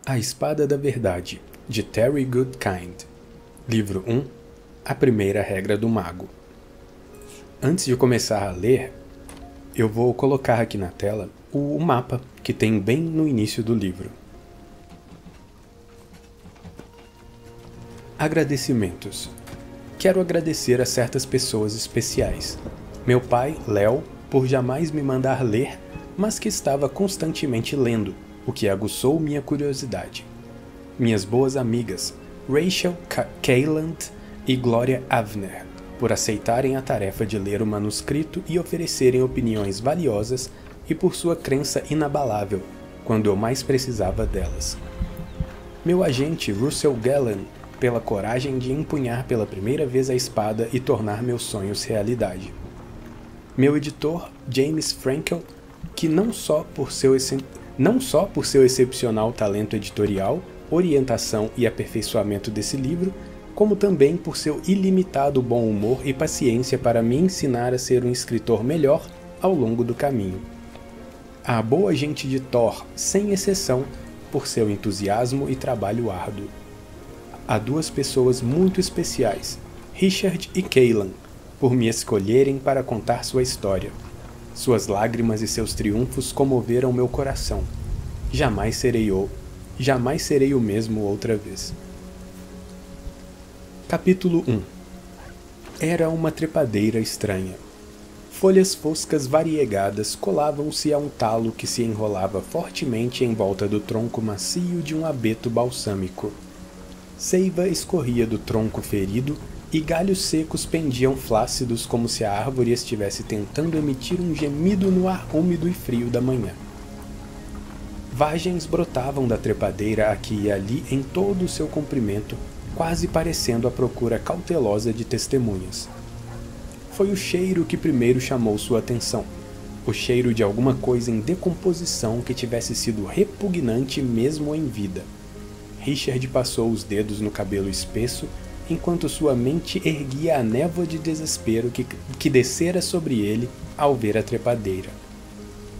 A Espada da Verdade, de Terry Goodkind. Livro 1. A Primeira Regra do Mago. Antes de começar a ler, eu vou colocar aqui na tela o mapa que tem bem no início do livro. Agradecimentos. Quero agradecer a certas pessoas especiais. Meu pai, Léo, por jamais me mandar ler, mas que estava constantemente lendo, o que aguçou minha curiosidade. Minhas boas amigas, Rachel Kayland e Gloria Avner, por aceitarem a tarefa de ler o manuscrito e oferecerem opiniões valiosas e por sua crença inabalável, quando eu mais precisava delas. Meu agente Russell Gallen, pela coragem de empunhar pela primeira vez a espada e tornar meus sonhos realidade. Meu editor, James Frankel, que não só por seu excepcional talento editorial, orientação e aperfeiçoamento desse livro, como também por seu ilimitado bom humor e paciência para me ensinar a ser um escritor melhor ao longo do caminho. A boa gente de Thor, sem exceção, por seu entusiasmo e trabalho árduo. Há duas pessoas muito especiais, Richard e Kaylan, por me escolherem para contar sua história. Suas lágrimas e seus triunfos comoveram meu coração. Jamais serei o mesmo outra vez. Capítulo 1. Era uma trepadeira estranha. Folhas foscas variegadas colavam-se a um talo que se enrolava fortemente em volta do tronco macio de um abeto balsâmico. Seiva escorria do tronco ferido e galhos secos pendiam flácidos como se a árvore estivesse tentando emitir um gemido no ar úmido e frio da manhã. Vagens brotavam da trepadeira aqui e ali em todo o seu comprimento, quase parecendo a procura cautelosa de testemunhas. Foi o cheiro que primeiro chamou sua atenção, o cheiro de alguma coisa em decomposição que tivesse sido repugnante mesmo em vida. Richard passou os dedos no cabelo espesso, enquanto sua mente erguia a névoa de desespero que descera sobre ele ao ver a trepadeira.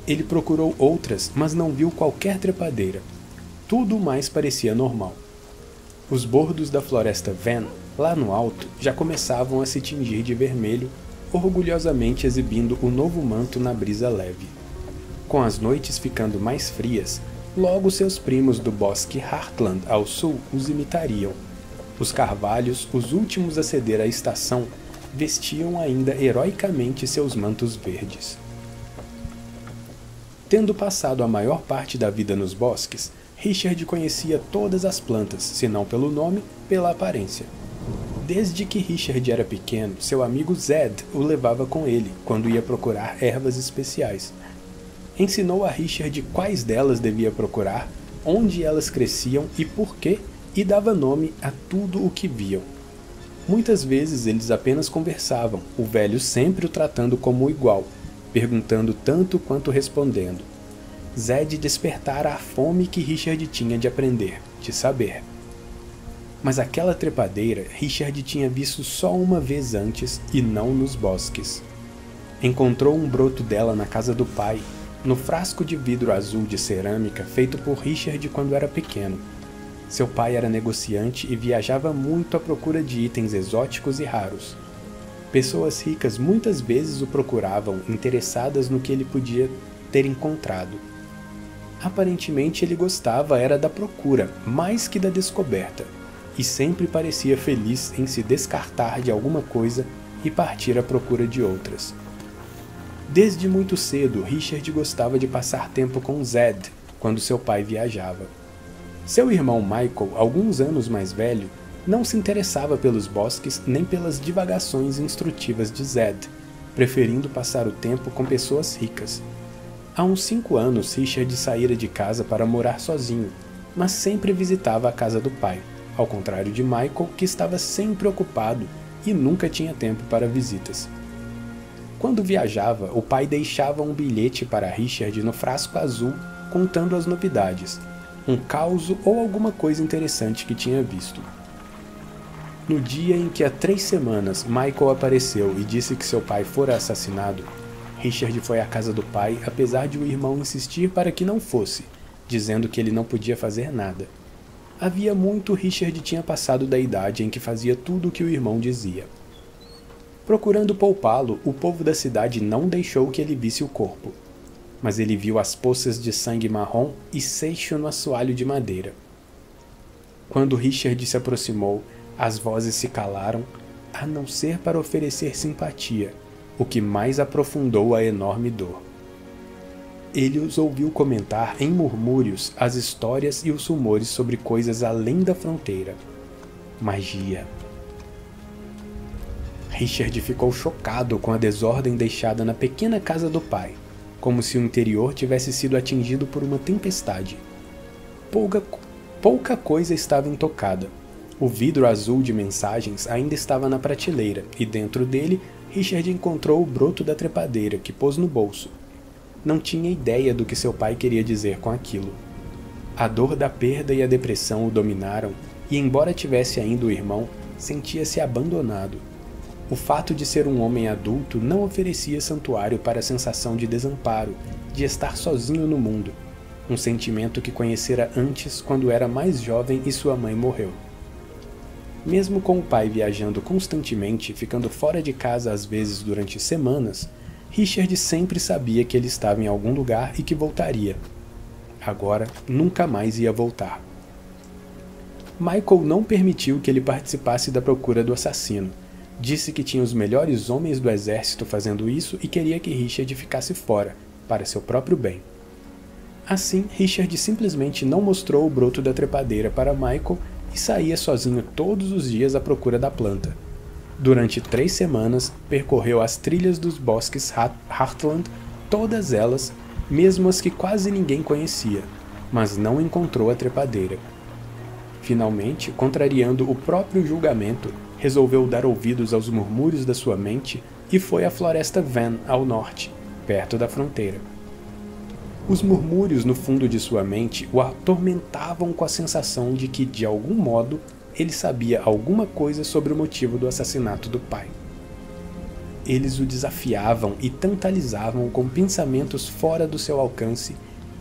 Ele procurou outras, mas não viu qualquer trepadeira. Tudo mais parecia normal. Os bordos da floresta Van, lá no alto, já começavam a se tingir de vermelho, orgulhosamente exibindo o novo manto na brisa leve. Com as noites ficando mais frias, logo seus primos do bosque Heartland ao sul os imitariam. Os carvalhos, os últimos a ceder à estação, vestiam ainda heroicamente seus mantos verdes. Tendo passado a maior parte da vida nos bosques, Richard conhecia todas as plantas, se não pelo nome, pela aparência. Desde que Richard era pequeno, seu amigo Zed o levava com ele, quando ia procurar ervas especiais. Ensinou a Richard quais delas devia procurar, onde elas cresciam e por quê, e dava nome a tudo o que viam. Muitas vezes eles apenas conversavam, o velho sempre o tratando como igual, perguntando tanto quanto respondendo. Zed despertara a fome que Richard tinha de aprender, de saber. Mas aquela trepadeira Richard tinha visto só uma vez antes e não nos bosques. Encontrou um broto dela na casa do pai, no frasco de vidro azul de cerâmica feito por Richard quando era pequeno. Seu pai era negociante e viajava muito à procura de itens exóticos e raros. Pessoas ricas muitas vezes o procuravam, interessadas no que ele podia ter encontrado. Aparentemente ele gostava era da procura, mais que da descoberta, e sempre parecia feliz em se descartar de alguma coisa e partir à procura de outras. Desde muito cedo, Richard gostava de passar tempo com Zed, quando seu pai viajava. Seu irmão Michael, alguns anos mais velho, não se interessava pelos bosques nem pelas divagações instrutivas de Zed, preferindo passar o tempo com pessoas ricas. Há uns 5 anos, Richard saíra de casa para morar sozinho, mas sempre visitava a casa do pai, ao contrário de Michael, que estava sempre ocupado e nunca tinha tempo para visitas. Quando viajava, o pai deixava um bilhete para Richard no frasco azul contando as novidades, um causo ou alguma coisa interessante que tinha visto. No dia em que há 3 semanas Michael apareceu e disse que seu pai fora assassinado, Richard foi à casa do pai apesar de o irmão insistir para que não fosse, dizendo que ele não podia fazer nada. Havia muito Richard tinha passado da idade em que fazia tudo o que o irmão dizia. Procurando poupá-lo, o povo da cidade não deixou que ele visse o corpo, mas ele viu as poças de sangue marrom e seixo no assoalho de madeira. Quando Richard se aproximou, as vozes se calaram, a não ser para oferecer simpatia, o que mais aprofundou a enorme dor. Ele os ouviu comentar em murmúrios as histórias e os rumores sobre coisas além da fronteira. Magia. Richard ficou chocado com a desordem deixada na pequena casa do pai, como se o interior tivesse sido atingido por uma tempestade. Pouca coisa estava intocada. O vidro azul de mensagens ainda estava na prateleira, e dentro dele, Richard encontrou o broto da trepadeira, que pôs no bolso. Não tinha ideia do que seu pai queria dizer com aquilo. A dor da perda e a depressão o dominaram, e embora tivesse ainda o irmão, sentia-se abandonado. O fato de ser um homem adulto não oferecia santuário para a sensação de desamparo, de estar sozinho no mundo, um sentimento que conhecera antes quando era mais jovem e sua mãe morreu. Mesmo com o pai viajando constantemente, ficando fora de casa às vezes durante semanas, Richard sempre sabia que ele estava em algum lugar e que voltaria. Agora, nunca mais ia voltar. Michael não permitiu que ele participasse da procura do assassino. Disse que tinha os melhores homens do exército fazendo isso e queria que Richard ficasse fora, para seu próprio bem. Assim, Richard simplesmente não mostrou o broto da trepadeira para Michael e saía sozinho todos os dias à procura da planta. Durante 3 semanas, percorreu as trilhas dos bosques Heartland, todas elas, mesmo as que quase ninguém conhecia, mas não encontrou a trepadeira. Finalmente, contrariando o próprio julgamento, resolveu dar ouvidos aos murmúrios da sua mente e foi à floresta Van, ao norte, perto da fronteira. Os murmúrios no fundo de sua mente o atormentavam com a sensação de que, de algum modo, ele sabia alguma coisa sobre o motivo do assassinato do pai. Eles o desafiavam e tantalizavam com pensamentos fora do seu alcance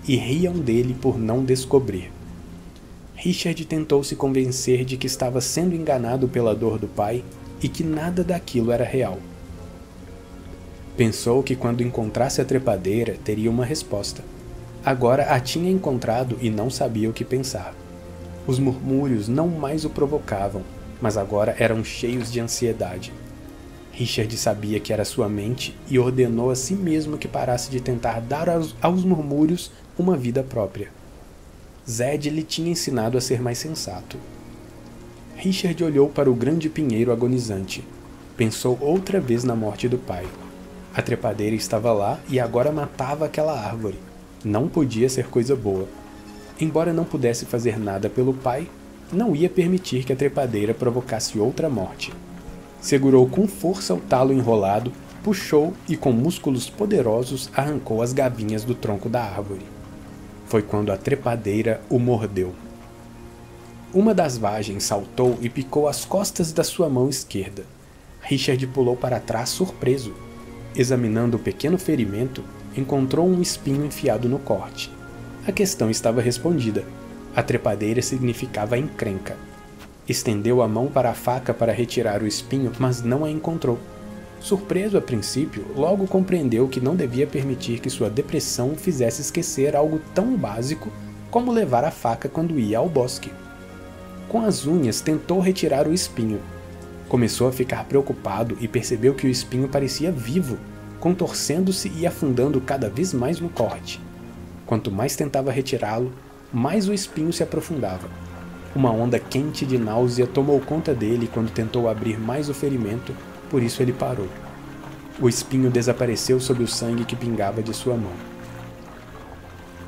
e riam dele por não descobrir. Richard tentou se convencer de que estava sendo enganado pela dor do pai e que nada daquilo era real. Pensou que quando encontrasse a trepadeira teria uma resposta. Agora a tinha encontrado e não sabia o que pensar. Os murmúrios não mais o provocavam, mas agora eram cheios de ansiedade. Richard sabia que era sua mente e ordenou a si mesmo que parasse de tentar dar aos murmúrios uma vida própria. Zed lhe tinha ensinado a ser mais sensato. Richard olhou para o grande pinheiro agonizante. Pensou outra vez na morte do pai. A trepadeira estava lá e agora matava aquela árvore. Não podia ser coisa boa. Embora não pudesse fazer nada pelo pai, não ia permitir que a trepadeira provocasse outra morte. Segurou com força o talo enrolado, puxou e com músculos poderosos arrancou as gavinhas do tronco da árvore. Foi quando a trepadeira o mordeu. Uma das vagens saltou e picou as costas da sua mão esquerda. Richard pulou para trás surpreso. Examinando o pequeno ferimento, encontrou um espinho enfiado no corte. A questão estava respondida. A trepadeira significava encrenca. Estendeu a mão para a faca para retirar o espinho, mas não a encontrou. Surpreso a princípio, logo compreendeu que não devia permitir que sua depressão o fizesse esquecer algo tão básico como levar a faca quando ia ao bosque. Com as unhas tentou retirar o espinho. Começou a ficar preocupado e percebeu que o espinho parecia vivo, contorcendo-se e afundando cada vez mais no corte. Quanto mais tentava retirá-lo, mais o espinho se aprofundava. Uma onda quente de náusea tomou conta dele quando tentou abrir mais o ferimento, por isso ele parou. O espinho desapareceu sob o sangue que pingava de sua mão.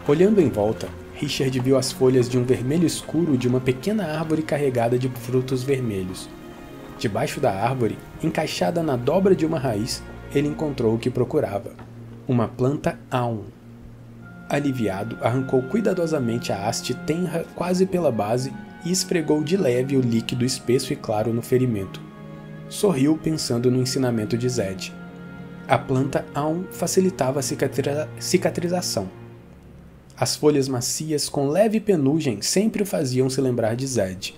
Olhando em volta, Richard viu as folhas de um vermelho escuro de uma pequena árvore carregada de frutos vermelhos. Debaixo da árvore, encaixada na dobra de uma raiz, ele encontrou o que procurava: uma planta aum. Aliviado, arrancou cuidadosamente a haste tenra quase pela base e esfregou de leve o líquido espesso e claro no ferimento. Sorriu pensando no ensinamento de Zed. A planta aum facilitava a cicatrização. As folhas macias com leve penugem sempre o faziam se lembrar de Zed.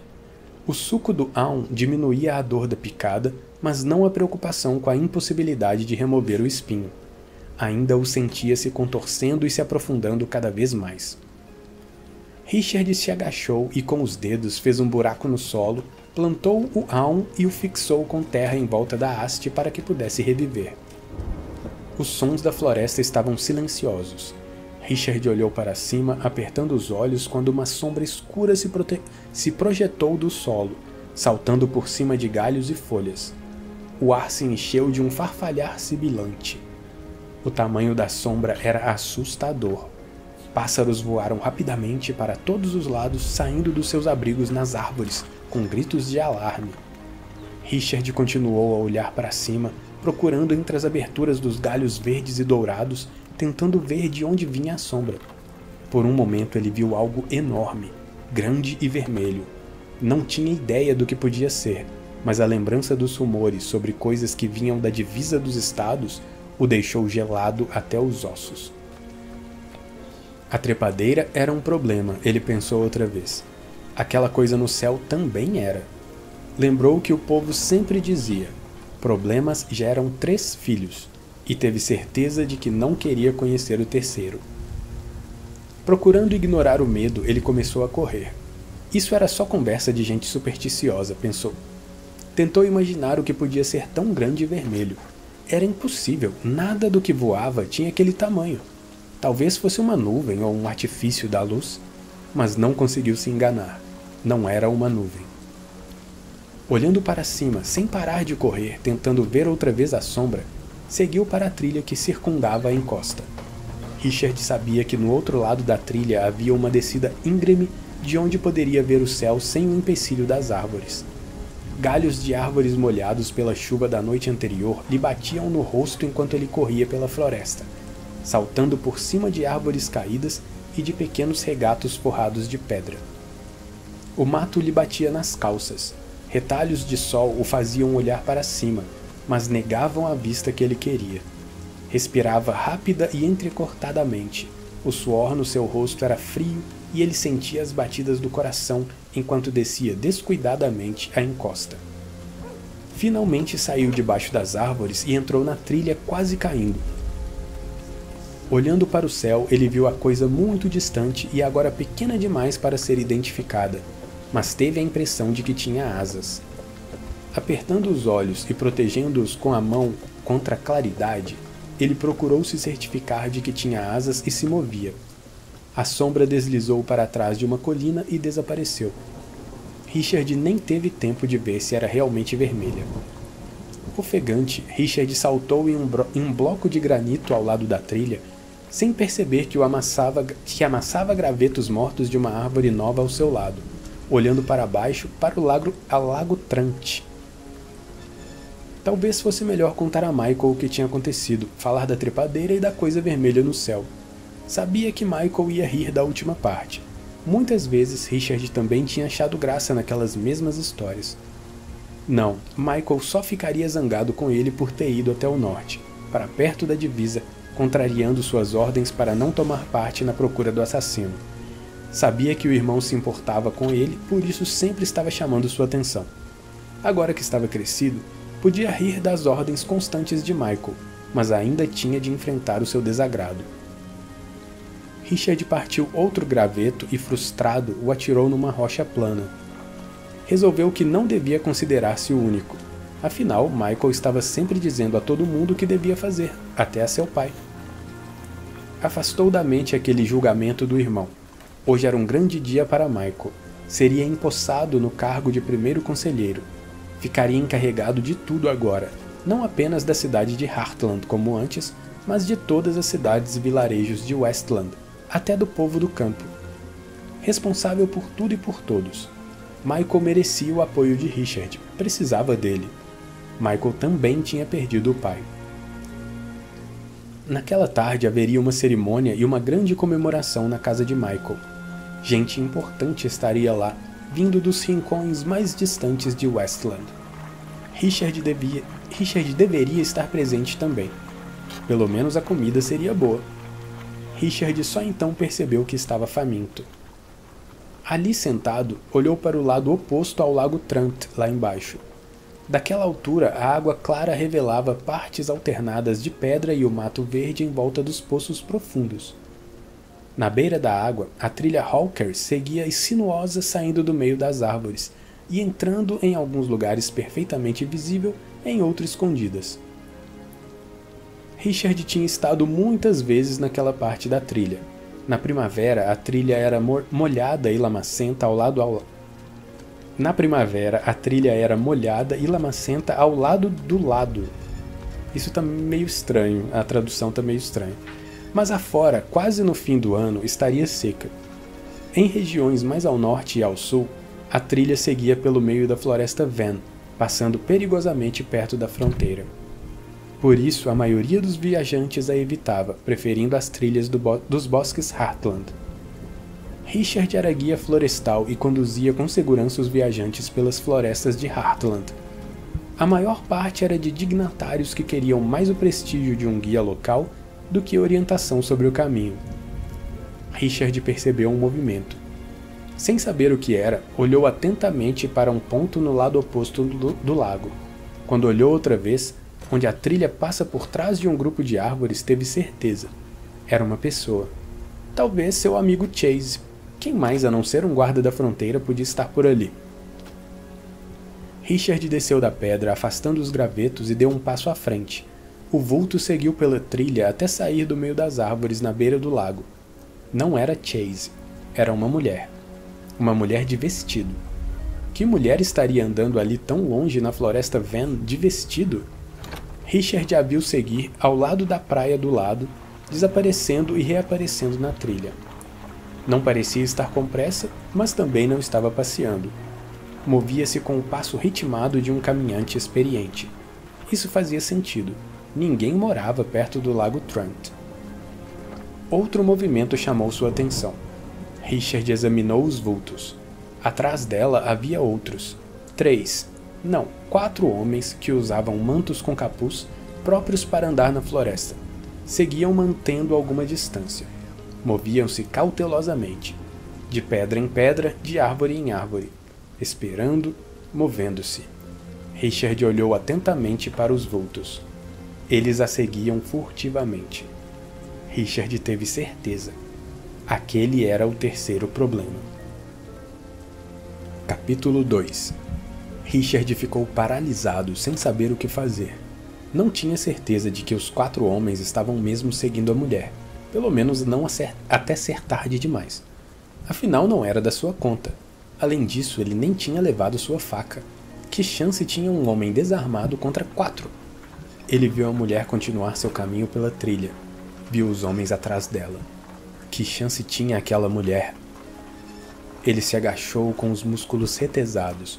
O suco do Aum diminuía a dor da picada, mas não a preocupação com a impossibilidade de remover o espinho. Ainda o sentia se contorcendo e se aprofundando cada vez mais. Richard se agachou e com os dedos fez um buraco no solo, plantou o Aum e o fixou com terra em volta da haste para que pudesse reviver. Os sons da floresta estavam silenciosos. Richard olhou para cima, apertando os olhos quando uma sombra escura se projetou do solo, saltando por cima de galhos e folhas. O ar se encheu de um farfalhar sibilante. O tamanho da sombra era assustador. Pássaros voaram rapidamente para todos os lados, saindo dos seus abrigos nas árvores, com gritos de alarme. Richard continuou a olhar para cima, procurando entre as aberturas dos galhos verdes e dourados, tentando ver de onde vinha a sombra. Por um momento ele viu algo enorme, grande e vermelho. Não tinha ideia do que podia ser, mas a lembrança dos rumores sobre coisas que vinham da divisa dos estados o deixou gelado até os ossos. A trepadeira era um problema, ele pensou outra vez. Aquela coisa no céu também era. Lembrou que o povo sempre dizia: problemas geram 3 filhos, e teve certeza de que não queria conhecer o terceiro. Procurando ignorar o medo, ele começou a correr. Isso era só conversa de gente supersticiosa, pensou. Tentou imaginar o que podia ser tão grande e vermelho. Era impossível, nada do que voava tinha aquele tamanho. Talvez fosse uma nuvem ou um artifício da luz, mas não conseguiu se enganar. Não era uma nuvem. Olhando para cima, sem parar de correr, tentando ver outra vez a sombra, seguiu para a trilha que circundava a encosta. Richard sabia que no outro lado da trilha havia uma descida íngreme de onde poderia ver o céu sem o empecilho das árvores. Galhos de árvores molhados pela chuva da noite anterior lhe batiam no rosto enquanto ele corria pela floresta, saltando por cima de árvores caídas e de pequenos regatos forrados de pedra. O mato lhe batia nas calças. Retalhos de sol o faziam olhar para cima, mas negavam a vista que ele queria. Respirava rápida e entrecortadamente. O suor no seu rosto era frio e ele sentia as batidas do coração enquanto descia descuidadamente a encosta. Finalmente saiu debaixo das árvores e entrou na trilha quase caindo. Olhando para o céu, ele viu a coisa muito distante e agora pequena demais para ser identificada, mas teve a impressão de que tinha asas. Apertando os olhos e protegendo-os com a mão contra a claridade, ele procurou se certificar de que tinha asas e se movia. A sombra deslizou para trás de uma colina e desapareceu. Richard nem teve tempo de ver se era realmente vermelha. Ofegante, Richard saltou em um bloco de granito ao lado da trilha, sem perceber que amassava gravetos mortos de uma árvore nova ao seu lado, olhando para baixo para o lago Trant. Talvez fosse melhor contar a Michael o que tinha acontecido, falar da trepadeira e da coisa vermelha no céu. Sabia que Michael ia rir da última parte. Muitas vezes Richard também tinha achado graça naquelas mesmas histórias. Não, Michael só ficaria zangado com ele por ter ido até o norte, para perto da divisa, contrariando suas ordens para não tomar parte na procura do assassino. Sabia que o irmão se importava com ele, por isso sempre estava chamando sua atenção. Agora que estava crescido, podia rir das ordens constantes de Michael, mas ainda tinha de enfrentar o seu desagrado. Richard partiu outro graveto e, frustrado, o atirou numa rocha plana. Resolveu que não devia considerar-se o único. Afinal, Michael estava sempre dizendo a todo mundo o que devia fazer, até a seu pai. Afastou da mente aquele julgamento do irmão. Hoje era um grande dia para Michael. Seria empossado no cargo de primeiro conselheiro. Ficaria encarregado de tudo agora, não apenas da cidade de Heartland como antes, mas de todas as cidades e vilarejos de Westland, até do povo do campo. Responsável por tudo e por todos. Michael merecia o apoio de Richard, precisava dele. Michael também tinha perdido o pai. Naquela tarde haveria uma cerimônia e uma grande comemoração na casa de Michael. Gente importante estaria lá, vindo dos rincões mais distantes de Westland. Richard deveria estar presente também. Pelo menos a comida seria boa. Richard só então percebeu que estava faminto. Ali sentado, olhou para o lado oposto ao lago Trant, lá embaixo. Daquela altura, a água clara revelava partes alternadas de pedra e o mato verde em volta dos poços profundos. Na beira da água, a trilha Hawker seguia sinuosa saindo do meio das árvores e entrando em alguns lugares perfeitamente visível, em outros escondidas. Richard tinha estado muitas vezes naquela parte da trilha. Na primavera, a trilha era molhada e lamacenta ao lado do lado. Isso tá meio estranho, a tradução tá meio estranha. Mas afora, quase no fim do ano, estaria seca. Em regiões mais ao norte e ao sul, a trilha seguia pelo meio da floresta Van, passando perigosamente perto da fronteira. Por isso, a maioria dos viajantes a evitava, preferindo as trilhas dos bosques Heartland. Richard era guia florestal e conduzia com segurança os viajantes pelas florestas de Heartland. A maior parte era de dignatários que queriam mais o prestígio de um guia local do que orientação sobre o caminho. Richard percebeu um movimento. Sem saber o que era, olhou atentamente para um ponto no lado oposto do lago. Quando olhou outra vez, onde a trilha passa por trás de um grupo de árvores, teve certeza. Era uma pessoa. Talvez seu amigo Chase. Quem mais a não ser um guarda da fronteira podia estar por ali? Richard desceu da pedra, afastando os gravetos e deu um passo à frente. O vulto seguiu pela trilha até sair do meio das árvores na beira do lago. Não era Chase. Era uma mulher. Uma mulher de vestido. Que mulher estaria andando ali tão longe na floresta Van de vestido? Richard a viu seguir ao lado da praia do lado, desaparecendo e reaparecendo na trilha. Não parecia estar com pressa, mas também não estava passeando. Movia-se com o passo ritmado de um caminhante experiente. Isso fazia sentido. Ninguém morava perto do lago Trant. Outro movimento chamou sua atenção. Richard examinou os vultos. Atrás dela havia outros. 4 homens que usavam mantos com capuz próprios para andar na floresta. Seguiam mantendo alguma distância. Moviam-se cautelosamente, de pedra em pedra, de árvore em árvore, esperando, movendo-se. Richard olhou atentamente para os vultos. Eles a seguiam furtivamente. Richard teve certeza. Aquele era o terceiro problema. Capítulo 2. Richard ficou paralisado, sem saber o que fazer. Não tinha certeza de que os 4 homens estavam mesmo seguindo a mulher, pelo menos não até ser tarde demais. Afinal, não era da sua conta. Além disso, ele nem tinha levado sua faca. Que chance tinha um homem desarmado contra 4? Ele viu a mulher continuar seu caminho pela trilha. Viu os homens atrás dela. Que chance tinha aquela mulher? Ele se agachou com os músculos retesados.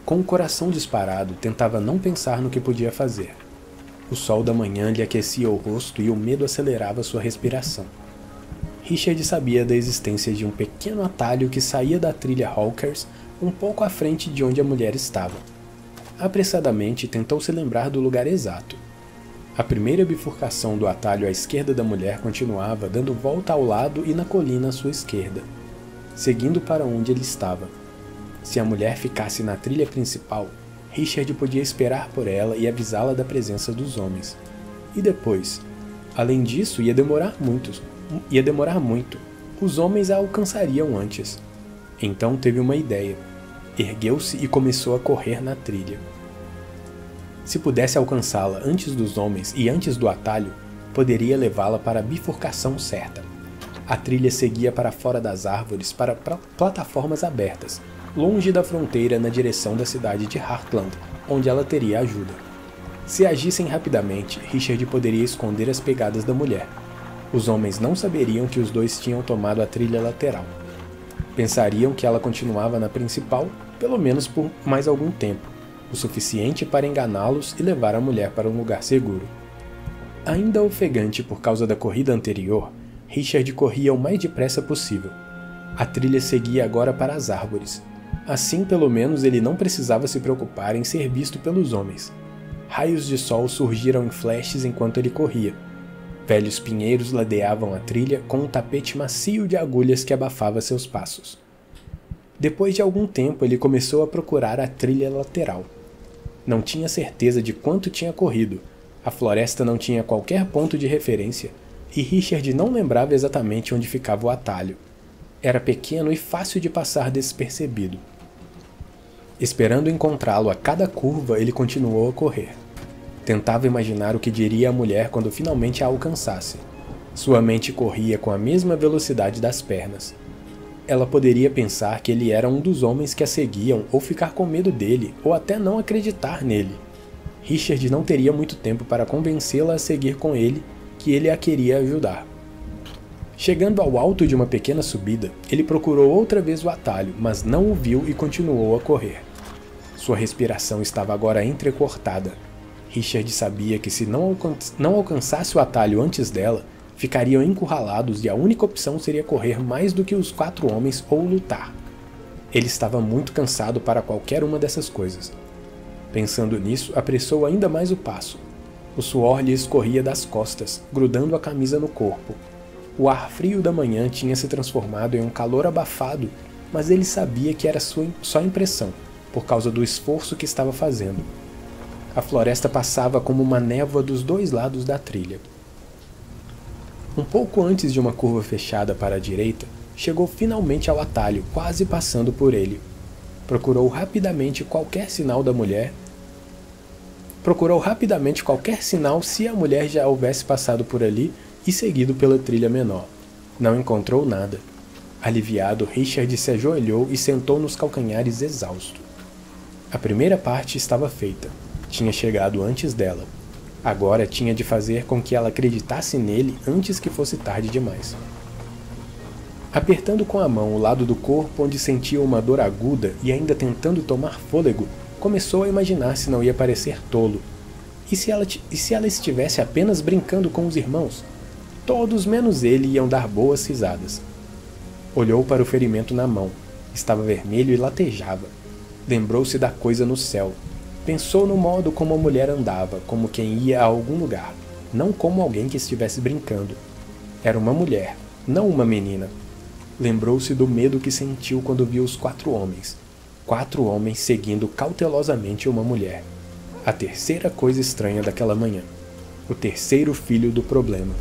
Com o coração disparado, tentava não pensar no que podia fazer. O sol da manhã lhe aquecia o rosto e o medo acelerava sua respiração. Richard sabia da existência de um pequeno atalho que saía da trilha Hawkers um pouco à frente de onde a mulher estava. Apressadamente tentou se lembrar do lugar exato. A primeira bifurcação do atalho à esquerda da mulher continuava, dando volta ao lado e na colina à sua esquerda, seguindo para onde ele estava. Se a mulher ficasse na trilha principal, Richard podia esperar por ela e avisá-la da presença dos homens. E depois? Além disso, ia demorar muito. Os homens a alcançariam antes. Então teve uma ideia. Ergueu-se e começou a correr na trilha. Se pudesse alcançá-la antes dos homens e antes do atalho, poderia levá-la para a bifurcação certa. A trilha seguia para fora das árvores para plataformas abertas, longe da fronteira na direção da cidade de Heartland, onde ela teria ajuda. Se agissem rapidamente, Richard poderia esconder as pegadas da mulher. Os homens não saberiam que os dois tinham tomado a trilha lateral. Pensariam que ela continuava na principal, pelo menos por mais algum tempo, o suficiente para enganá-los e levar a mulher para um lugar seguro. Ainda ofegante por causa da corrida anterior, Richard corria o mais depressa possível. A trilha seguia agora para as árvores. Assim, pelo menos, ele não precisava se preocupar em ser visto pelos homens. Raios de sol surgiram em flashes enquanto ele corria. Velhos pinheiros ladeavam a trilha com um tapete macio de agulhas que abafava seus passos. Depois de algum tempo, ele começou a procurar a trilha lateral. Não tinha certeza de quanto tinha corrido, a floresta não tinha qualquer ponto de referência, e Richard não lembrava exatamente onde ficava o atalho. Era pequeno e fácil de passar despercebido. Esperando encontrá-lo a cada curva, ele continuou a correr. Tentava imaginar o que diria a mulher quando finalmente a alcançasse. Sua mente corria com a mesma velocidade das pernas. Ela poderia pensar que ele era um dos homens que a seguiam, ou ficar com medo dele, ou até não acreditar nele. Richard não teria muito tempo para convencê-la a seguir com ele, que ele a queria ajudar. Chegando ao alto de uma pequena subida, ele procurou outra vez o atalho, mas não o viu e continuou a correr. Sua respiração estava agora entrecortada. Richard sabia que se não alcançasse o atalho antes dela, ficariam encurralados e a única opção seria correr mais do que os 4 homens ou lutar. Ele estava muito cansado para qualquer uma dessas coisas. Pensando nisso, apressou ainda mais o passo. O suor lhe escorria das costas, grudando a camisa no corpo. O ar frio da manhã tinha se transformado em um calor abafado, mas ele sabia que era só impressão, por causa do esforço que estava fazendo. A floresta passava como uma névoa dos 2 lados da trilha. Um pouco antes de uma curva fechada para a direita, chegou finalmente ao atalho, quase passando por ele. Procurou rapidamente qualquer sinal se a mulher já houvesse passado por ali e seguido pela trilha menor. Não encontrou nada. Aliviado, Richard se ajoelhou e sentou nos calcanhares exausto. A primeira parte estava feita. Tinha chegado antes dela. Agora tinha de fazer com que ela acreditasse nele antes que fosse tarde demais. Apertando com a mão o lado do corpo onde sentia uma dor aguda e ainda tentando tomar fôlego, começou a imaginar se não ia parecer tolo. E se ela estivesse apenas brincando com os irmãos? Todos menos ele iam dar boas risadas. Olhou para o ferimento na mão. Estava vermelho e latejava. Lembrou-se da coisa no céu. Pensou no modo como a mulher andava, como quem ia a algum lugar, não como alguém que estivesse brincando. Era uma mulher, não uma menina. Lembrou-se do medo que sentiu quando viu os 4 homens. 4 homens seguindo cautelosamente uma mulher. A terceira coisa estranha daquela manhã. O terceiro filho do problema.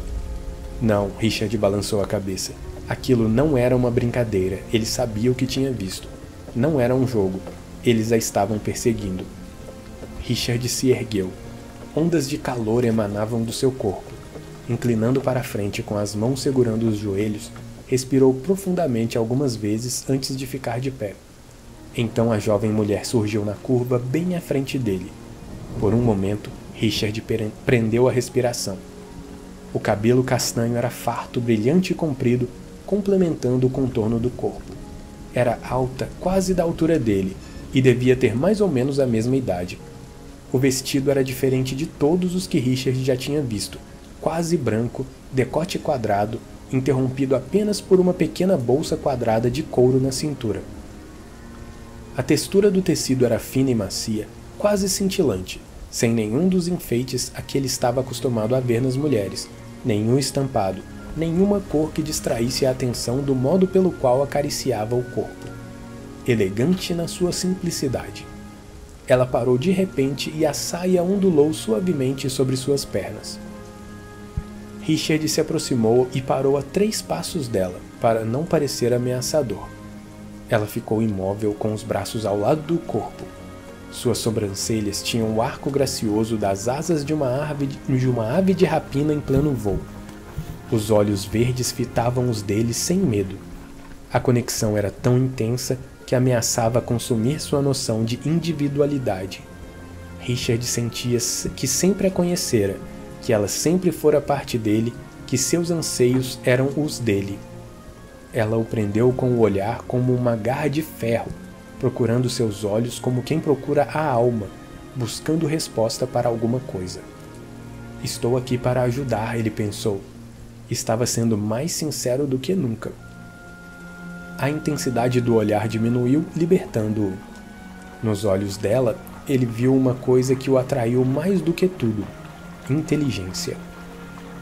Não, Richard balançou a cabeça. Aquilo não era uma brincadeira, ele sabia o que tinha visto. Não era um jogo, eles a estavam perseguindo. Richard se ergueu. Ondas de calor emanavam do seu corpo. Inclinando para a frente com as mãos segurando os joelhos, respirou profundamente algumas vezes antes de ficar de pé. Então a jovem mulher surgiu na curva bem à frente dele. Por um momento, Richard prendeu a respiração. O cabelo castanho era farto, brilhante e comprido, complementando o contorno do corpo. Era alta, quase da altura dele, e devia ter mais ou menos a mesma idade. O vestido era diferente de todos os que Richard já tinha visto, quase branco, decote quadrado, interrompido apenas por uma pequena bolsa quadrada de couro na cintura. A textura do tecido era fina e macia, quase cintilante, sem nenhum dos enfeites a que ele estava acostumado a ver nas mulheres, nenhum estampado, nenhuma cor que distraísse a atenção do modo pelo qual acariciava o corpo. Elegante na sua simplicidade. Ela parou de repente e a saia ondulou suavemente sobre suas pernas. Richard se aproximou e parou a 3 passos dela, para não parecer ameaçador. Ela ficou imóvel com os braços ao lado do corpo. Suas sobrancelhas tinham o arco gracioso das asas de uma ave de rapina em pleno voo. Os olhos verdes fitavam os dele sem medo. A conexão era tão intensa que ameaçava consumir sua noção de individualidade. Richard sentia que sempre a conhecera, que ela sempre fora parte dele, que seus anseios eram os dele. Ela o prendeu com o olhar como uma garra de ferro, procurando seus olhos como quem procura a alma, buscando resposta para alguma coisa. Estou aqui para ajudar, ele pensou. Estava sendo mais sincero do que nunca. A intensidade do olhar diminuiu, libertando-o. Nos olhos dela, ele viu uma coisa que o atraiu mais do que tudo: inteligência.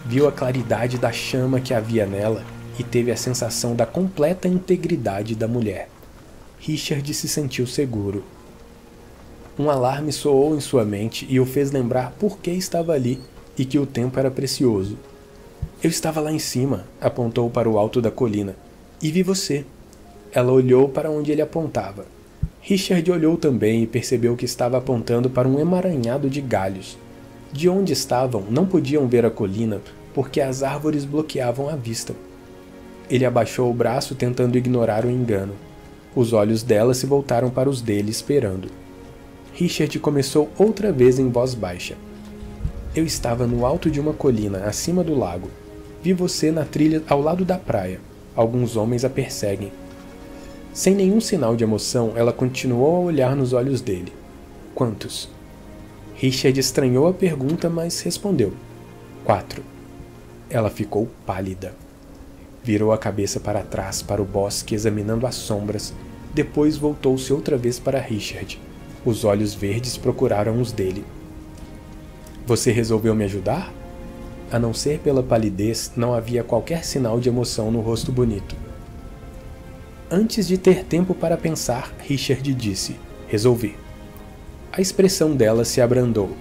Viu a claridade da chama que havia nela e teve a sensação da completa integridade da mulher. Richard se sentiu seguro. Um alarme soou em sua mente e o fez lembrar por que estava ali e que o tempo era precioso. Eu estava lá em cima, apontou para o alto da colina, e vi você. Ela olhou para onde ele apontava. Richard olhou também e percebeu que estava apontando para um emaranhado de galhos. De onde estavam, não podiam ver a colina porque as árvores bloqueavam a vista. Ele abaixou o braço tentando ignorar o engano. Os olhos dela se voltaram para os dele, esperando. Richard começou outra vez em voz baixa. Eu estava no alto de uma colina, acima do lago. Vi você na trilha ao lado da praia. Alguns homens a perseguem. Sem nenhum sinal de emoção, ela continuou a olhar nos olhos dele. Quantos? Richard estranhou a pergunta, mas respondeu. 4. Ela ficou pálida. Virou a cabeça para trás, para o bosque, examinando as sombras. Depois voltou-se outra vez para Richard. Os olhos verdes procuraram os dele. Você resolveu me ajudar? A não ser pela palidez, não havia qualquer sinal de emoção no rosto bonito. Antes de ter tempo para pensar, Richard disse, resolvi. A expressão dela se abrandou.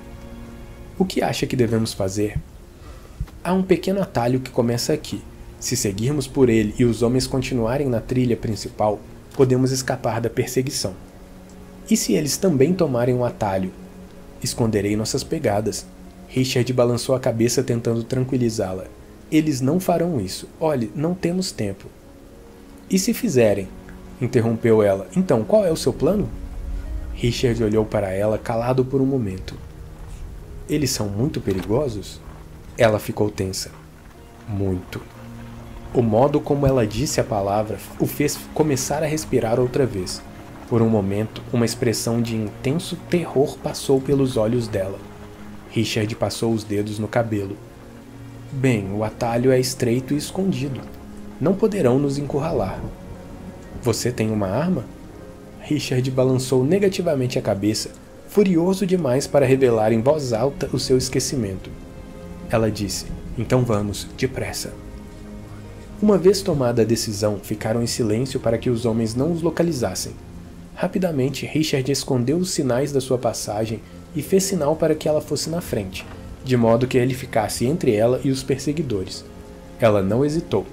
O que acha que devemos fazer? Há um pequeno atalho que começa aqui. Se seguirmos por ele e os homens continuarem na trilha principal, podemos escapar da perseguição. E se eles também tomarem um atalho? Esconderei nossas pegadas. Richard balançou a cabeça tentando tranquilizá-la. Eles não farão isso. Olhe, não temos tempo. E se fizerem? Interrompeu ela. Então, qual é o seu plano? Richard olhou para ela, calado por um momento. Eles são muito perigosos? Ela ficou tensa. Muito. O modo como ela disse a palavra o fez começar a respirar outra vez. Por um momento, uma expressão de intenso terror passou pelos olhos dela. Richard passou os dedos no cabelo. Bem, o atalho é estreito e escondido. Não poderão nos encurralar. Você tem uma arma? Richard balançou negativamente a cabeça, furioso demais para revelar em voz alta o seu esquecimento. Ela disse, então vamos, depressa. Uma vez tomada a decisão, ficaram em silêncio para que os homens não os localizassem. Rapidamente, Richard escondeu os sinais da sua passagem e fez sinal para que ela fosse na frente, de modo que ele ficasse entre ela e os perseguidores. Ela não hesitou.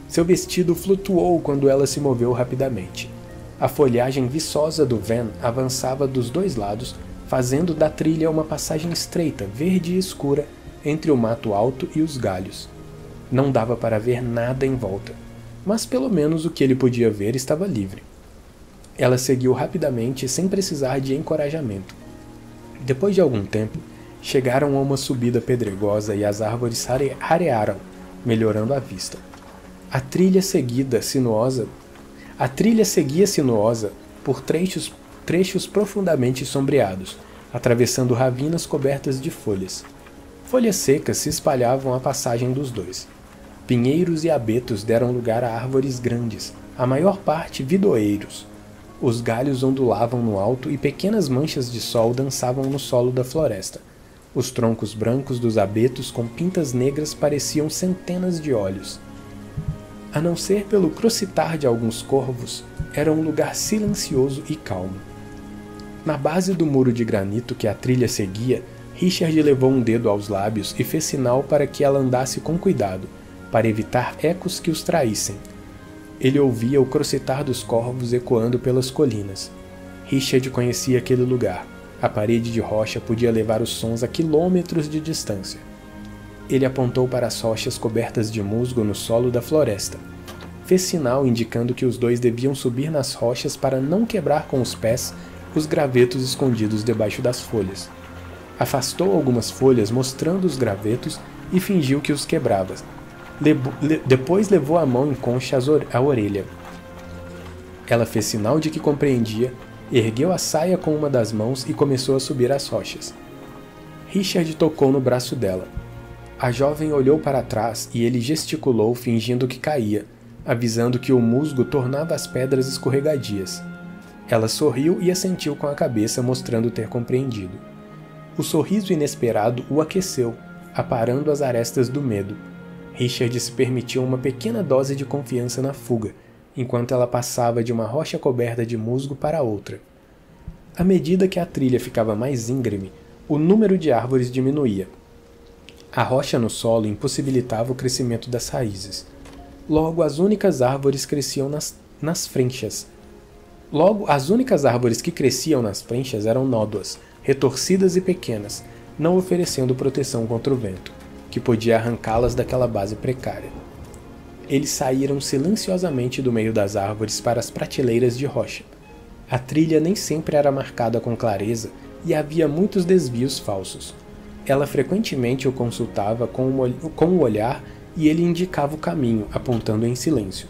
Seu vestido flutuou quando ela se moveu rapidamente. A folhagem viçosa do van avançava dos dois lados, fazendo da trilha uma passagem estreita, verde e escura, entre o mato alto e os galhos. Não dava para ver nada em volta, mas pelo menos o que ele podia ver estava livre. Ela seguiu rapidamente sem precisar de encorajamento. Depois de algum tempo, chegaram a uma subida pedregosa e as árvores rarearam, melhorando a vista. A trilha seguia sinuosa por trechos profundamente sombreados, atravessando ravinas cobertas de folhas. Folhas secas se espalhavam à passagem dos dois. Pinheiros e abetos deram lugar a árvores grandes, a maior parte vidoeiros. Os galhos ondulavam no alto e pequenas manchas de sol dançavam no solo da floresta. Os troncos brancos dos abetos com pintas negras pareciam centenas de olhos. A não ser pelo crocitar de alguns corvos, era um lugar silencioso e calmo. Na base do muro de granito que a trilha seguia, Richard levou um dedo aos lábios e fez sinal para que ela andasse com cuidado, para evitar ecos que os traíssem. Ele ouvia o crocitar dos corvos ecoando pelas colinas. Richard conhecia aquele lugar. A parede de rocha podia levar os sons a quilômetros de distância. Ele apontou para as rochas cobertas de musgo no solo da floresta. Fez sinal indicando que os dois deviam subir nas rochas para não quebrar com os pés os gravetos escondidos debaixo das folhas. Afastou algumas folhas mostrando os gravetos e fingiu que os quebrava. Depois levou a mão em concha à orelha. Ela fez sinal de que compreendia, ergueu a saia com uma das mãos e começou a subir as rochas. Richard tocou no braço dela. A jovem olhou para trás e ele gesticulou fingindo que caía, avisando que o musgo tornava as pedras escorregadias. Ela sorriu e assentiu com a cabeça, mostrando ter compreendido. O sorriso inesperado o aqueceu. aparando as arestas do medo. Richard se permitiu uma pequena dose de confiança na fuga, enquanto ela passava de uma rocha coberta de musgo para outra. À medida que a trilha ficava mais íngreme, o número de árvores diminuía. A rocha no solo impossibilitava o crescimento das raízes. Logo, as únicas árvores que cresciam nas frechas eram nódoas, retorcidas e pequenas, não oferecendo proteção contra o vento, que podia arrancá-las daquela base precária. Eles saíram silenciosamente do meio das árvores para as prateleiras de rocha. A trilha nem sempre era marcada com clareza e havia muitos desvios falsos. Ela frequentemente o consultava com o olhar e ele indicava o caminho, apontando em silêncio.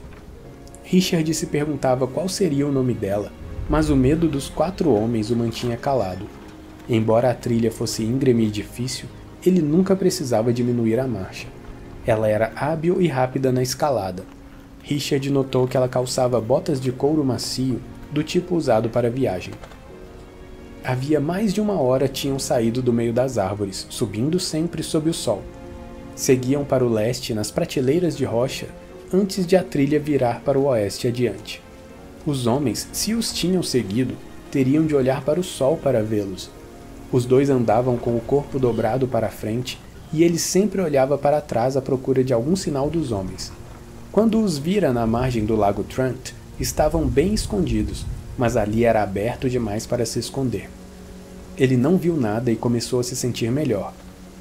Richard se perguntava qual seria o nome dela, mas o medo dos 4 homens o mantinha calado. Embora a trilha fosse íngreme e difícil, ele nunca precisava diminuir a marcha. Ela era hábil e rápida na escalada. Richard notou que ela calçava botas de couro macio do tipo usado para viagem. Havia mais de 1 hora tinham saído do meio das árvores, subindo sempre sob o sol. Seguiam para o leste nas prateleiras de rocha, antes de a trilha virar para o oeste adiante. Os homens, se os tinham seguido, teriam de olhar para o sol para vê-los. Os dois andavam com o corpo dobrado para a frente, e ele sempre olhava para trás à procura de algum sinal dos homens. Quando os vira na margem do lago Trent, estavam bem escondidos, mas ali era aberto demais para se esconder. Ele não viu nada e começou a se sentir melhor.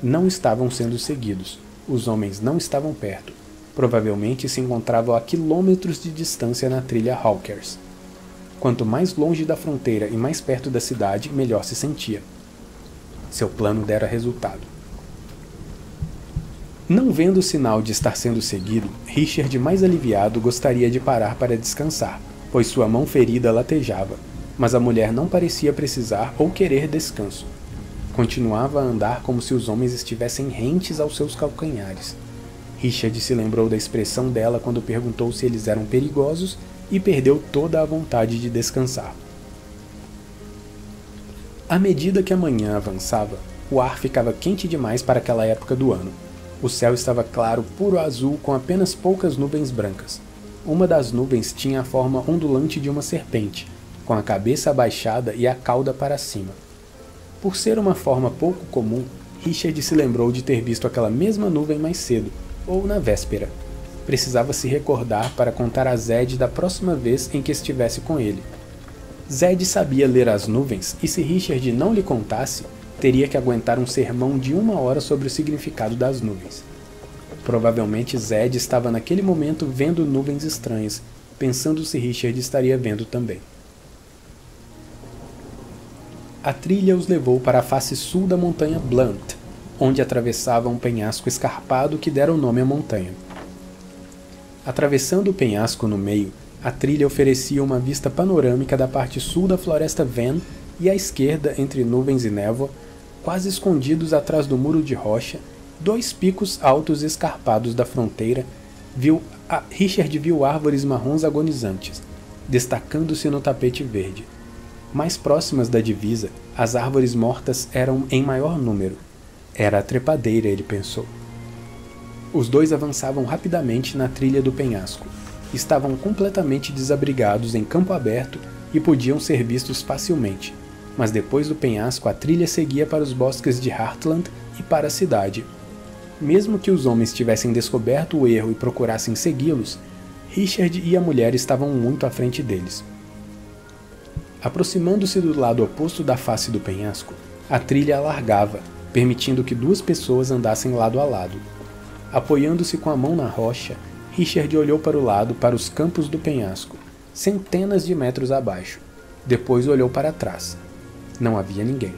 Não estavam sendo seguidos. Os homens não estavam perto. Provavelmente se encontravam a quilômetros de distância na trilha Hawkers. Quanto mais longe da fronteira e mais perto da cidade, melhor se sentia. Seu plano dera resultado. Não vendo o sinal de estar sendo seguido, Richard, mais aliviado, gostaria de parar para descansar, pois sua mão ferida latejava, mas a mulher não parecia precisar ou querer descanso. Continuava a andar como se os homens estivessem rentes aos seus calcanhares. Richard se lembrou da expressão dela quando perguntou se eles eram perigosos e perdeu toda a vontade de descansar. À medida que a manhã avançava, o ar ficava quente demais para aquela época do ano. O céu estava claro, puro azul, com apenas poucas nuvens brancas. Uma das nuvens tinha a forma ondulante de uma serpente, com a cabeça abaixada e a cauda para cima. Por ser uma forma pouco comum, Richard se lembrou de ter visto aquela mesma nuvem mais cedo, ou na véspera. Precisava se recordar para contar a Zed da próxima vez em que estivesse com ele. Zed sabia ler as nuvens e se Richard não lhe contasse, teria que aguentar um sermão de 1 hora sobre o significado das nuvens. Provavelmente Zed estava naquele momento vendo nuvens estranhas, pensando se Richard estaria vendo também. A trilha os levou para a face sul da montanha Blunt, onde atravessava um penhasco escarpado que dera o nome à montanha. Atravessando o penhasco no meio, a trilha oferecia uma vista panorâmica da parte sul da floresta Van e à esquerda, entre nuvens e névoa, quase escondidos atrás do muro de rocha, 2 picos altos escarpados da fronteira, Richard viu árvores marrons agonizantes, destacando-se no tapete verde. Mais próximas da divisa, as árvores mortas eram em maior número. Era a trepadeira, ele pensou. Os dois avançavam rapidamente na trilha do penhasco. Estavam completamente desabrigados em campo aberto e podiam ser vistos facilmente, mas depois do penhasco a trilha seguia para os bosques de Heartland e para a cidade. Mesmo que os homens tivessem descoberto o erro e procurassem segui-los, Richard e a mulher estavam muito à frente deles. Aproximando-se do lado oposto da face do penhasco, a trilha alargava, permitindo que 2 pessoas andassem lado a lado. Apoiando-se com a mão na rocha, Richard olhou para o lado, para os campos do penhasco, centenas de metros abaixo. Depois olhou para trás. Não havia ninguém.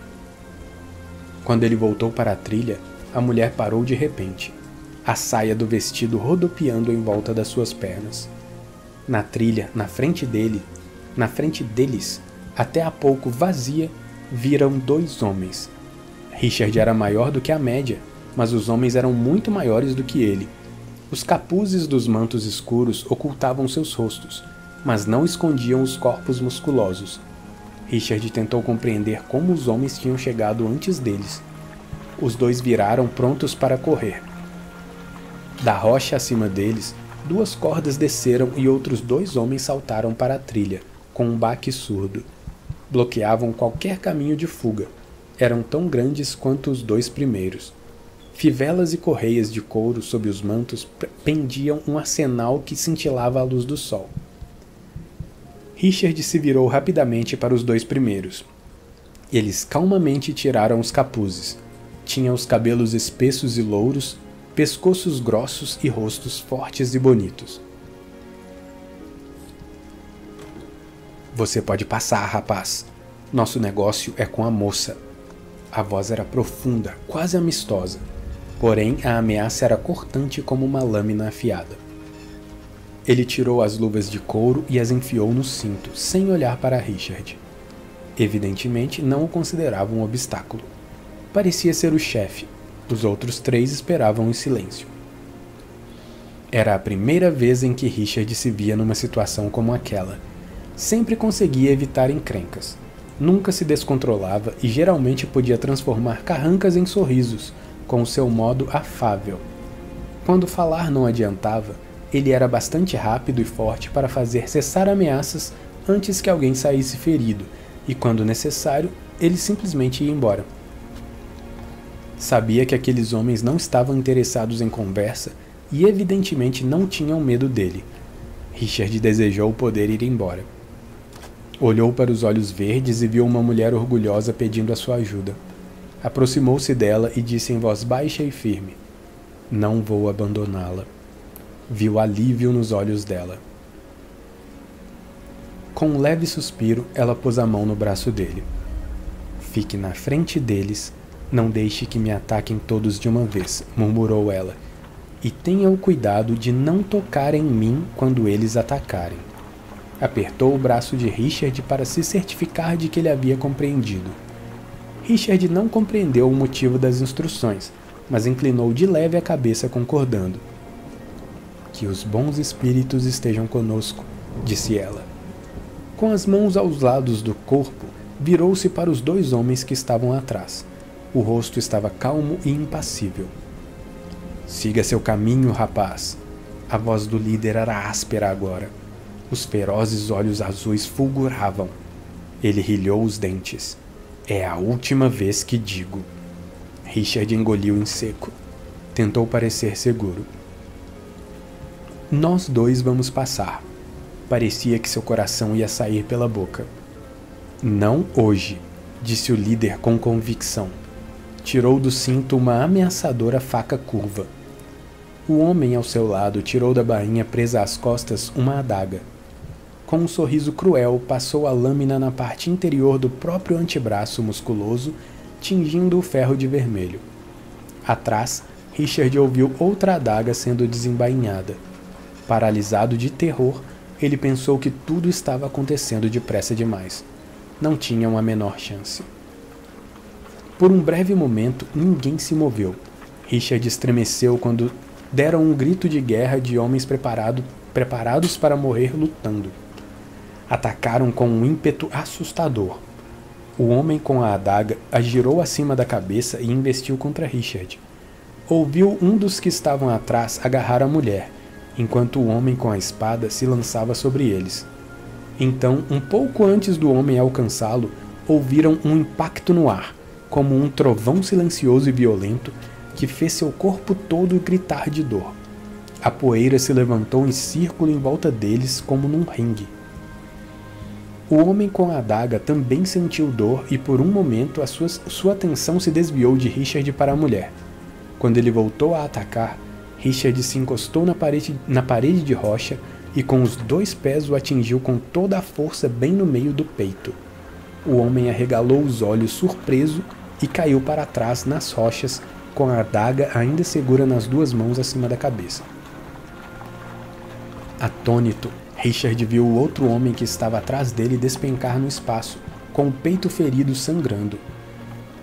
Quando ele voltou para a trilha, a mulher parou de repente, a saia do vestido rodopiando em volta das suas pernas. Na trilha, na frente deles, até há pouco vazia, viram 2 homens. Richard era maior do que a média, mas os homens eram muito maiores do que ele. Os capuzes dos mantos escuros ocultavam seus rostos, mas não escondiam os corpos musculosos. Richard tentou compreender como os homens tinham chegado antes deles. Os dois viraram prontos para correr. Da rocha acima deles, 2 cordas desceram e outros 2 homens saltaram para a trilha, com um baque surdo. Bloqueavam qualquer caminho de fuga. Eram tão grandes quanto os 2 primeiros. Fivelas e correias de couro sob os mantos pendiam um arsenal que cintilava à luz do sol. Richard se virou rapidamente para os 2 primeiros. Eles calmamente tiraram os capuzes. Tinham os cabelos espessos e louros, pescoços grossos e rostos fortes e bonitos. Você pode passar, rapaz. Nosso negócio é com a moça. A voz era profunda, quase amistosa. Porém, a ameaça era cortante como uma lâmina afiada. Ele tirou as luvas de couro e as enfiou no cinto, sem olhar para Richard. Evidentemente, não o considerava um obstáculo. Parecia ser o chefe. Os outros 3 esperavam em silêncio. Era a primeira vez em que Richard se via numa situação como aquela. Sempre conseguia evitar encrencas. Nunca se descontrolava e geralmente podia transformar carrancas em sorrisos, com o seu modo afável. Quando falar não adiantava, ele era bastante rápido e forte para fazer cessar ameaças antes que alguém saísse ferido, e quando necessário, ele simplesmente ia embora. Sabia que aqueles homens não estavam interessados em conversa e evidentemente não tinham medo dele. Richard desejou poder ir embora. Olhou para os olhos verdes e viu uma mulher orgulhosa pedindo a sua ajuda. Aproximou-se dela e disse em voz baixa e firme: "Não vou abandoná-la." Viu alívio nos olhos dela. Com um leve suspiro, ela pôs a mão no braço dele. "Fique na frente deles. Não deixe que me ataquem todos de uma vez", murmurou ela. "E tenha o cuidado de não tocar em mim quando eles atacarem." Apertou o braço de Richard para se certificar de que ele havia compreendido. Richard não compreendeu o motivo das instruções, mas inclinou de leve a cabeça concordando. "Que os bons espíritos estejam conosco", disse ela. Com as mãos aos lados do corpo, virou-se para os 2 homens que estavam atrás. O rosto estava calmo e impassível. "Siga seu caminho, rapaz." A voz do líder era áspera agora. Os ferozes olhos azuis fulguravam. Ele rilhou os dentes. "É a última vez que digo." Richard engoliu em seco. Tentou parecer seguro. "Nós 2 vamos passar." Parecia que seu coração ia sair pela boca. "Não hoje", disse o líder com convicção. Tirou do cinto uma ameaçadora faca curva. O homem ao seu lado tirou da bainha presa às costas uma adaga. Com um sorriso cruel, passou a lâmina na parte interior do próprio antebraço musculoso, tingindo o ferro de vermelho. Atrás, Richard ouviu outra adaga sendo desembainhada. Paralisado de terror, ele pensou que tudo estava acontecendo depressa demais. Não tinham a menor chance. Por um breve momento, ninguém se moveu. Richard estremeceu quando deram um grito de guerra de homens preparados para morrer lutando. Atacaram com um ímpeto assustador. O homem com a adaga a girou acima da cabeça e investiu contra Richard. Ouviu um dos que estavam atrás agarrar a mulher, enquanto o homem com a espada se lançava sobre eles. Então, um pouco antes do homem alcançá-lo, ouviram um impacto no ar, como um trovão silencioso e violento que fez seu corpo todo gritar de dor. A poeira se levantou em círculo em volta deles como num ringue. O homem com a adaga também sentiu dor e por um momento sua atenção se desviou de Richard para a mulher. Quando ele voltou a atacar, Richard se encostou na parede de rocha e com os 2 pés o atingiu com toda a força bem no meio do peito. O homem arregalou os olhos surpreso e caiu para trás nas rochas, com a adaga ainda segura nas 2 mãos acima da cabeça. Atônito, Richard viu o outro homem que estava atrás dele despencar no espaço, com o peito ferido sangrando.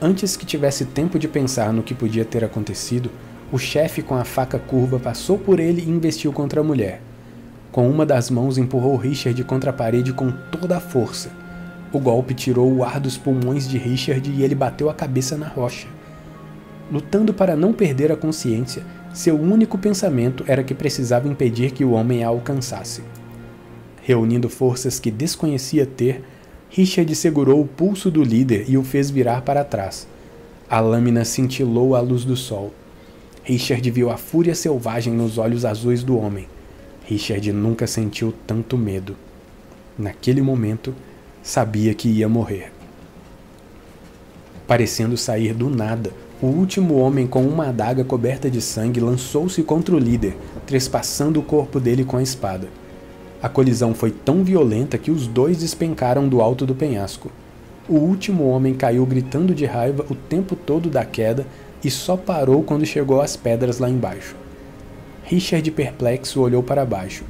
Antes que tivesse tempo de pensar no que podia ter acontecido, o chefe com a faca curva passou por ele e investiu contra a mulher. Com uma das mãos empurrou Richard contra a parede com toda a força. O golpe tirou o ar dos pulmões de Richard e ele bateu a cabeça na rocha. Lutando para não perder a consciência, seu único pensamento era que precisava impedir que o homem a alcançasse. Reunindo forças que desconhecia ter, Richard segurou o pulso do líder e o fez virar para trás. A lâmina cintilou à luz do sol. Richard viu a fúria selvagem nos olhos azuis do homem. Richard nunca sentiu tanto medo. Naquele momento, sabia que ia morrer. Parecendo sair do nada, o último homem com uma adaga coberta de sangue lançou-se contra o líder, trespassando o corpo dele com a espada. A colisão foi tão violenta que os dois despencaram do alto do penhasco. O último homem caiu gritando de raiva o tempo todo da queda e só parou quando chegou às pedras lá embaixo. Richard, perplexo, olhou para baixo.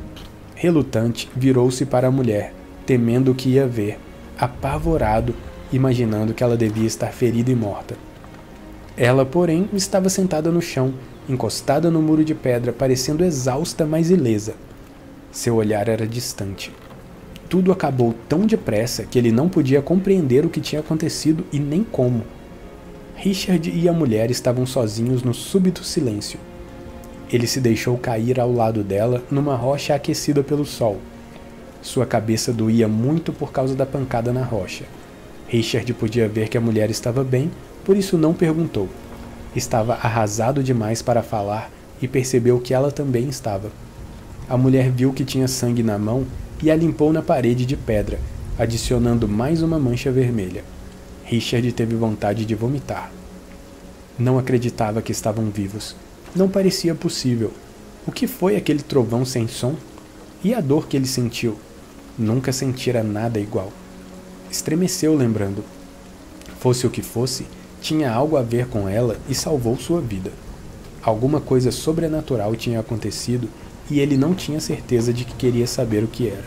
Relutante, virou-se para a mulher, temendo o que ia ver, apavorado, imaginando que ela devia estar ferida e morta. Ela, porém, estava sentada no chão, encostada no muro de pedra, parecendo exausta, mas ilesa. Seu olhar era distante. Tudo acabou tão depressa que ele não podia compreender o que tinha acontecido e nem como. Richard e a mulher estavam sozinhos no súbito silêncio. Ele se deixou cair ao lado dela, numa rocha aquecida pelo sol. Sua cabeça doía muito por causa da pancada na rocha. Richard podia ver que a mulher estava bem, por isso não perguntou. Estava arrasado demais para falar e percebeu que ela também estava. A mulher viu que tinha sangue na mão e a limpou na parede de pedra, adicionando mais uma mancha vermelha. Richard teve vontade de vomitar. Não acreditava que estavam vivos. Não parecia possível. O que foi aquele trovão sem som? E a dor que ele sentiu? Nunca sentira nada igual. Estremeceu lembrando. Fosse o que fosse, tinha algo a ver com ela e salvou sua vida. Alguma coisa sobrenatural tinha acontecido e ele não tinha certeza de que queria saber o que era.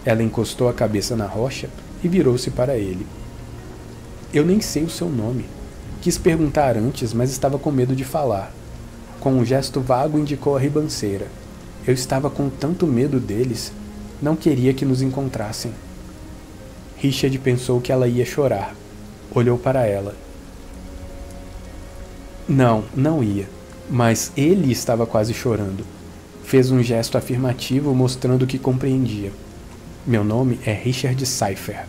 Ela encostou a cabeça na rocha e virou-se para ele. Eu nem sei o seu nome. Quis perguntar antes, mas estava com medo de falar. Com um gesto vago indicou a ribanceira. Eu estava com tanto medo deles. Não queria que nos encontrassem. Richard pensou que ela ia chorar. Olhou para ela. Não ia. Mas ele estava quase chorando. Fez um gesto afirmativo mostrando que compreendia. Meu nome é Richard Cypher.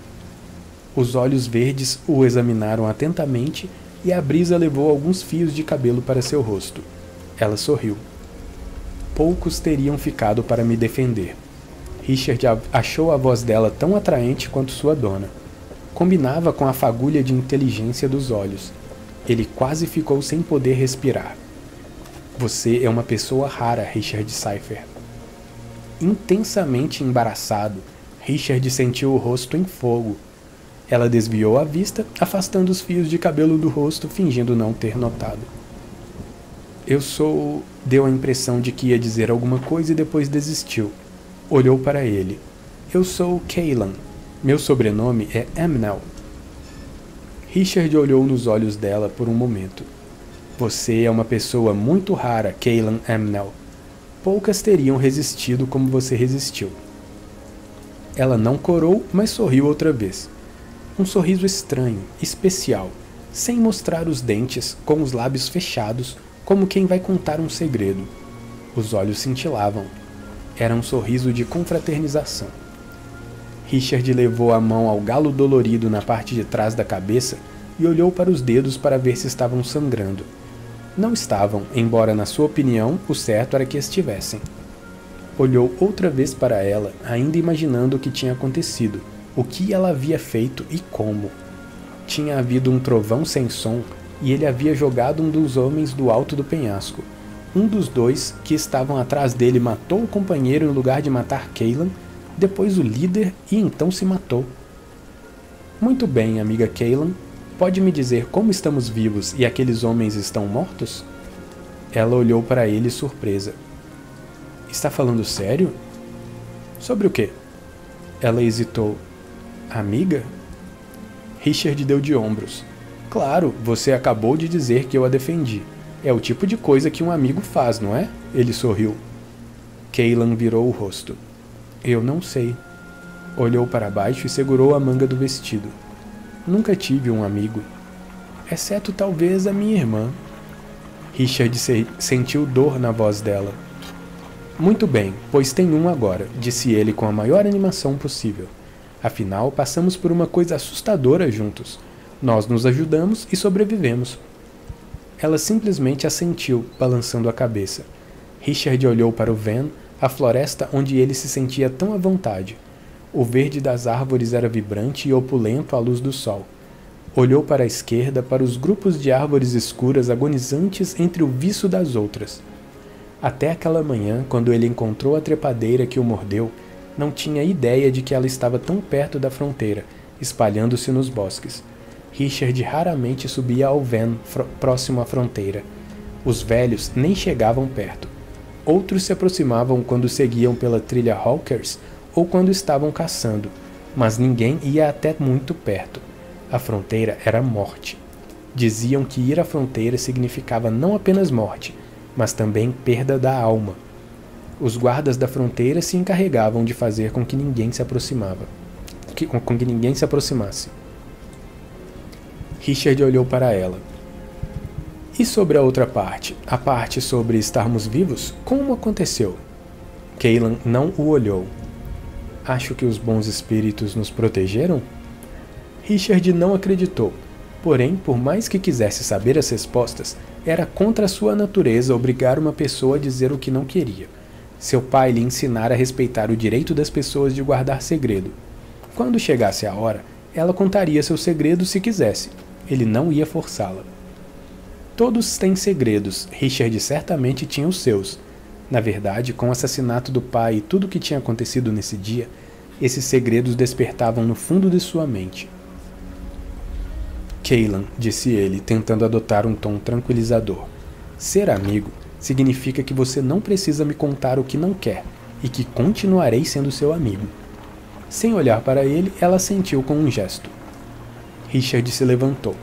Os olhos verdes o examinaram atentamente e a brisa levou alguns fios de cabelo para seu rosto. Ela sorriu. Poucos teriam ficado para me defender. Richard achou a voz dela tão atraente quanto sua dona. Combinava com a fagulha de inteligência dos olhos. Ele quase ficou sem poder respirar. Você é uma pessoa rara, Richard Cypher. Intensamente embaraçado, Richard sentiu o rosto em fogo. Ela desviou a vista, afastando os fios de cabelo do rosto, fingindo não ter notado. Eu sou... Deu a impressão de que ia dizer alguma coisa e depois desistiu. Olhou para ele. Eu sou Cailan. Meu sobrenome é Amnel. Richard olhou nos olhos dela por um momento. Você é uma pessoa muito rara, Cailan Amnel. Poucas teriam resistido como você resistiu. Ela não corou, mas sorriu outra vez. Um sorriso estranho, especial, sem mostrar os dentes, com os lábios fechados, como quem vai contar um segredo. Os olhos cintilavam. Era um sorriso de confraternização. Richard levou a mão ao galo dolorido na parte de trás da cabeça e olhou para os dedos para ver se estavam sangrando. Não estavam, embora na sua opinião o certo era que estivessem. Olhou outra vez para ela, ainda imaginando o que tinha acontecido, o que ela havia feito e como. Tinha havido um trovão sem som e ele havia jogado um dos homens do alto do penhasco. Um dos dois, que estavam atrás dele, matou o companheiro em lugar de matar Cailan, depois o líder e então se matou. Muito bem, amiga Cailan. Pode me dizer como estamos vivos e aqueles homens estão mortos? Ela olhou para ele surpresa. Está falando sério? Sobre o quê? Ela hesitou. Amiga? Richard deu de ombros. Claro, você acabou de dizer que eu a defendi. É o tipo de coisa que um amigo faz, não é? Ele sorriu. Cailan virou o rosto. Eu não sei. Olhou para baixo e segurou a manga do vestido. Nunca tive um amigo. exceto talvez a minha irmã. Richard sentiu dor na voz dela. Muito bem, pois tem um agora, disse ele com a maior animação possível. Afinal, passamos por uma coisa assustadora juntos. Nós nos ajudamos e sobrevivemos. Ela simplesmente assentiu, balançando a cabeça. Richard olhou para o Van, a floresta onde ele se sentia tão à vontade. O verde das árvores era vibrante e opulento à luz do sol. Olhou para a esquerda, para os grupos de árvores escuras agonizantes entre o viço das outras. Até aquela manhã, quando ele encontrou a trepadeira que o mordeu, não tinha ideia de que ela estava tão perto da fronteira, espalhando-se nos bosques. Richard raramente subia ao Van próximo à fronteira. Os velhos nem chegavam perto. Outros se aproximavam quando seguiam pela trilha Hawkers ou quando estavam caçando, mas ninguém ia até muito perto. A fronteira era morte. Diziam que ir à fronteira significava não apenas morte, mas também perda da alma. Os guardas da fronteira se encarregavam de fazer com que ninguém se aproximasse. Richard olhou para ela. E sobre a outra parte, a parte sobre estarmos vivos, como aconteceu? Cailan não o olhou. Acho que os bons espíritos nos protegeram? Richard não acreditou. Porém, por mais que quisesse saber as respostas, era contra a sua natureza obrigar uma pessoa a dizer o que não queria. Seu pai lhe ensinara a respeitar o direito das pessoas de guardar segredo. Quando chegasse a hora, ela contaria seu segredo se quisesse. Ele não ia forçá-la. Todos têm segredos. Richard certamente tinha os seus. Na verdade, com o assassinato do pai e tudo o que tinha acontecido nesse dia, esses segredos despertavam no fundo de sua mente. Cailan, disse ele, tentando adotar um tom tranquilizador. Ser amigo significa que você não precisa me contar o que não quer e que continuarei sendo seu amigo. Sem olhar para ele, ela assentiu com um gesto. Richard se levantou.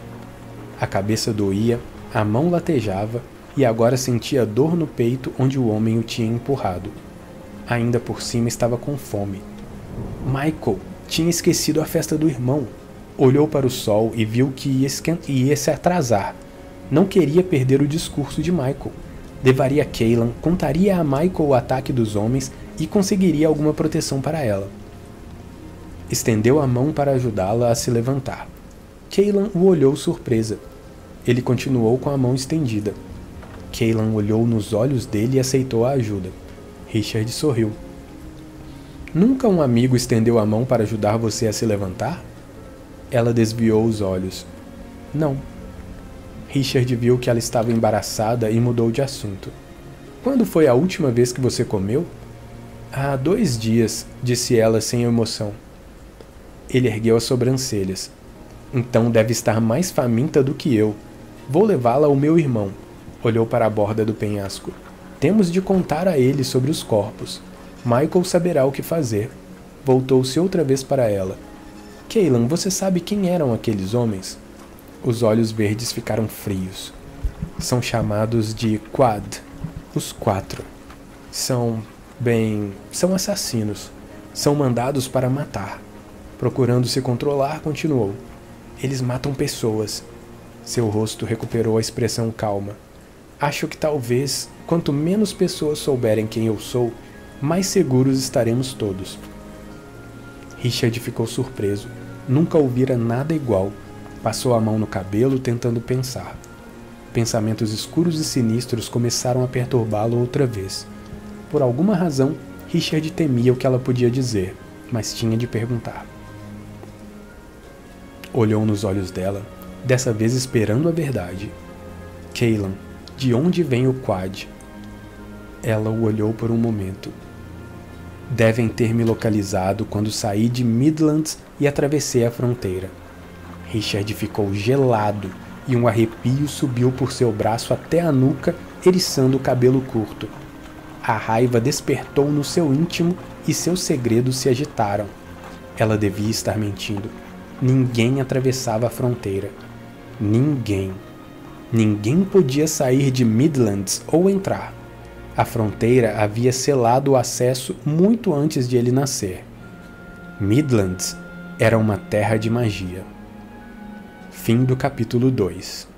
A cabeça doía, a mão latejava e agora sentia dor no peito onde o homem o tinha empurrado. Ainda por cima estava com fome. Michael tinha esquecido a festa do irmão. Olhou para o sol e viu que ia se atrasar. Não queria perder o discurso de Michael. Levaria Cailan, contaria a Michael o ataque dos homens e conseguiria alguma proteção para ela. Estendeu a mão para ajudá-la a se levantar. Cailan o olhou surpresa. Ele continuou com a mão estendida. Cailan olhou nos olhos dele e aceitou a ajuda. Richard sorriu. Nunca um amigo estendeu a mão para ajudar você a se levantar? Ela desviou os olhos. Não. Richard viu que ela estava embaraçada e mudou de assunto. Quando foi a última vez que você comeu? Há 2 dias, disse ela sem emoção. Ele ergueu as sobrancelhas. Então deve estar mais faminta do que eu. Vou levá-la ao meu irmão. Olhou para a borda do penhasco. Temos de contar a ele sobre os corpos. Michael saberá o que fazer. Voltou-se outra vez para ela. Cailan, você sabe quem eram aqueles homens? Os olhos verdes ficaram frios. São chamados de Quad. Os 4. São assassinos. São mandados para matar. Procurando se controlar, continuou. Eles matam pessoas. Seu rosto recuperou a expressão calma. Acho que talvez, quanto menos pessoas souberem quem eu sou, mais seguros estaremos todos. Richard ficou surpreso. Nunca ouvira nada igual. Passou a mão no cabelo, tentando pensar. Pensamentos escuros e sinistros começaram a perturbá-lo outra vez. Por alguma razão, Richard temia o que ela podia dizer, mas tinha de perguntar. Olhou nos olhos dela, dessa vez esperando a verdade. Cailan, de onde vem o Quad? Ela o olhou por um momento. Devem ter me localizado quando saí de Midlands e atravessei a fronteira. Richard ficou gelado e um arrepio subiu por seu braço até a nuca, eriçando o cabelo curto. A raiva despertou no seu íntimo e seus segredos se agitaram. Ela devia estar mentindo. Ninguém atravessava a fronteira. Ninguém. Ninguém podia sair de Midlands ou entrar. A fronteira havia selado o acesso muito antes de ele nascer. Midlands era uma terra de magia. Fim do capítulo 2.